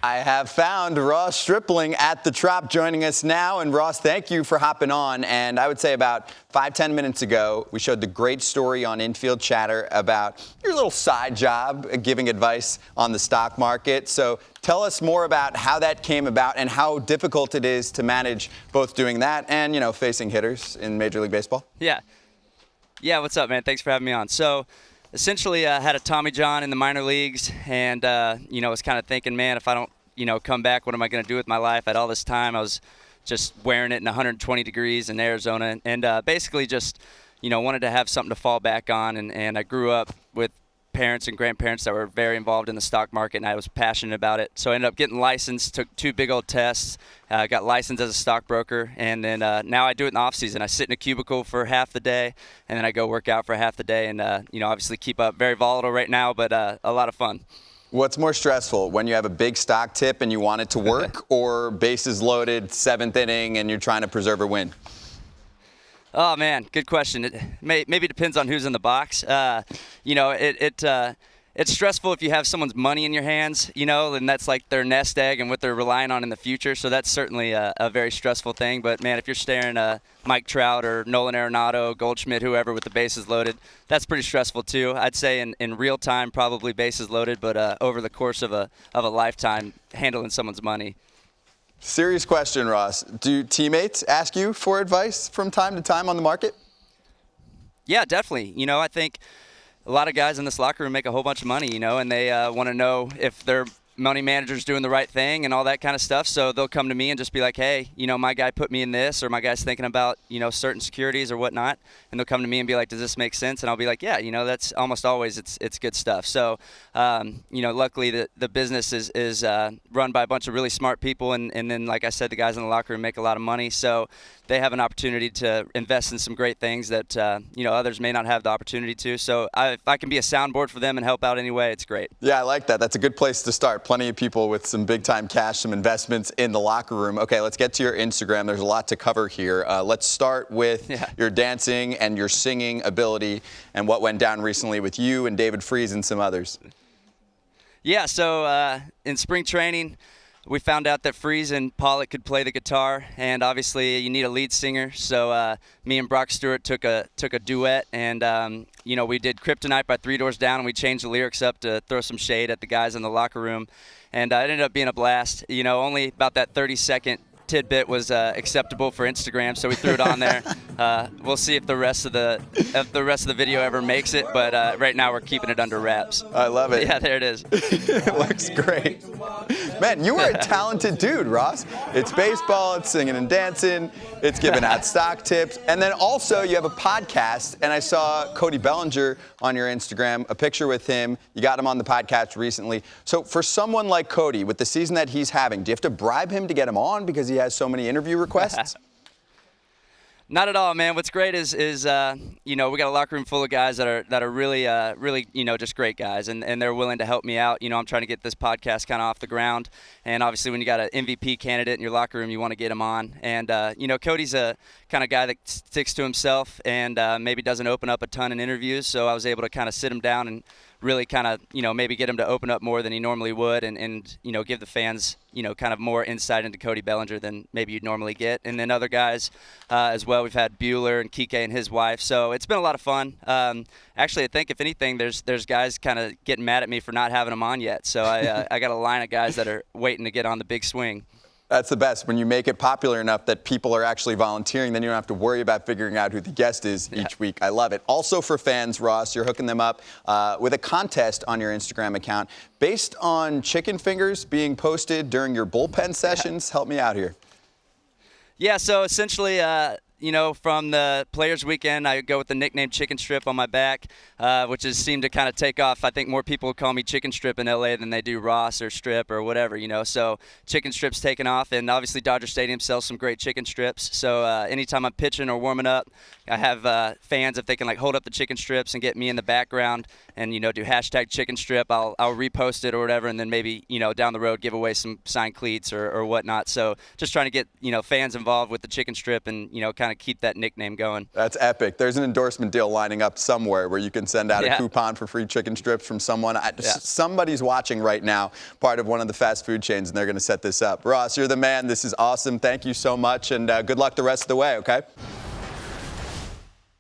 I have found Ross Stripling at the Trop joining us now. And Ross, thank you for hopping on. And I would say about 5-10 minutes ago, we showed the great story on Infield Chatter about your little side job giving advice on the stock market. So tell us more about how that came about and how difficult it is to manage both doing that and, facing hitters in Major League Baseball. Yeah, what's up, man? Thanks for having me on. So essentially, I had a Tommy John in the minor leagues and, was kind of thinking, man, if I don't, come back, what am I going to do with my life? At all this time, I was just wearing it in 120 degrees in Arizona and basically just, wanted to have something to fall back on. And I grew up with parents and grandparents that were very involved in the stock market, and I was passionate about it. So I ended up getting licensed, took 2 big old tests, got licensed as a stockbroker, and then now I do it in the off season. I sit in a cubicle for half the day, and then I go work out for half the day, and obviously keep up. Very volatile right now, but a lot of fun. What's more stressful, when you have a big stock tip and you want it to work, or bases loaded, 7th inning, and you're trying to preserve a win? Oh, man, good question. It maybe depends on who's in the box. It's stressful if you have someone's money in your hands, and that's like their nest egg and what they're relying on in the future. So that's certainly a very stressful thing. But, man, if you're staring Mike Trout or Nolan Arenado, Goldschmidt, whoever with the bases loaded, that's pretty stressful too. I'd say in real time probably bases loaded, but over the course of a lifetime handling someone's money. Serious question, Ross. Do teammates ask you for advice from time to time on the market? Yeah, definitely. I think a lot of guys in this locker room make a whole bunch of money, and they want to know if their money manager's doing the right thing and all that kind of stuff. So they'll come to me and just be like, hey, my guy put me in this, or my guy's thinking about, certain securities or whatnot. And they'll come to me and be like, does this make sense? And I'll be like, yeah, that's almost always it's good stuff. So, luckily the business is run by a bunch of really smart people. And then, like I said, the guys in the locker room make a lot of money. So they have an opportunity to invest in some great things that, others may not have the opportunity to. So if I can be a soundboard for them and help out anyway, it's great. Yeah, I like that. That's a good place to start. Plenty of people with some big-time cash, some investments in the locker room. Okay, let's get to your Instagram. There's a lot to cover here. Let's start with your dancing and your singing ability and what went down recently with you and David Freese and some others. Yeah, so in spring training, we found out that Freese and Pollock could play the guitar, and obviously you need a lead singer. So me and Brock Stewart took a duet, and we did Kryptonite by Three Doors Down, and we changed the lyrics up to throw some shade at the guys in the locker room, and it ended up being a blast. Only about that 30-second tidbit was acceptable for Instagram, so we threw it on there. We'll see if the rest of the video ever makes it, but right now we're keeping it under wraps. I love it. Yeah, there it is. It looks great. Man, you are a talented dude, Ross. It's baseball, it's singing and dancing, it's giving out stock tips, and then also you have a podcast, and I saw Cody Bellinger on your Instagram, a picture with him. You got him on the podcast recently. So for someone like Cody, with the season that he's having, do you have to bribe him to get him on because he has so many interview requests? Not at all, man. What's great is we got a locker room full of guys that are really just great guys, and they're willing to help me out. I'm trying to get this podcast kind of off the ground, and obviously when you got an MVP candidate in your locker room, you want to get him on. And Cody's a kind of guy that sticks to himself and maybe doesn't open up a ton in interviews, so I was able to kind of sit him down and really kind of, maybe get him to open up more than he normally would and give the fans, kind of more insight into Cody Bellinger than maybe you'd normally get. And then other guys as well. We've had Bueller and Kike and his wife. So it's been a lot of fun. Actually, I think if anything, there's guys kind of getting mad at me for not having them on yet. So I got a line of guys that are waiting to get on the big swing. That's the best. When you make it popular enough that people are actually volunteering, then you don't have to worry about figuring out who the guest is each week. I love it. Also for fans, Ross, you're hooking them up with a contest on your Instagram account based on chicken fingers being posted during your bullpen sessions. Help me out here. Yeah, so essentially from the Players Weekend, I go with the nickname Chicken Strip on my back, which has seemed to kind of take off. I think more people call me Chicken Strip in L.A. than they do Ross or Strip or whatever, So Chicken Strip's taken off, and obviously Dodger Stadium sells some great chicken strips. So anytime I'm pitching or warming up, I have fans, if they can like hold up the chicken strips and get me in the background and, you know, do hashtag chicken strip, I'll repost it or whatever, and then maybe, you know, down the road give away some signed cleats or whatnot. So just trying to get, you know, fans involved with the chicken strip and, you know, kind of keep that nickname going. That's epic. There's an endorsement deal lining up somewhere where you can send out a coupon for free chicken strips from someone. Somebody's watching right now, part of one of the fast food chains, and they're going to set this up. Ross, you're the man. This is awesome. Thank you so much, and good luck the rest of the way, okay?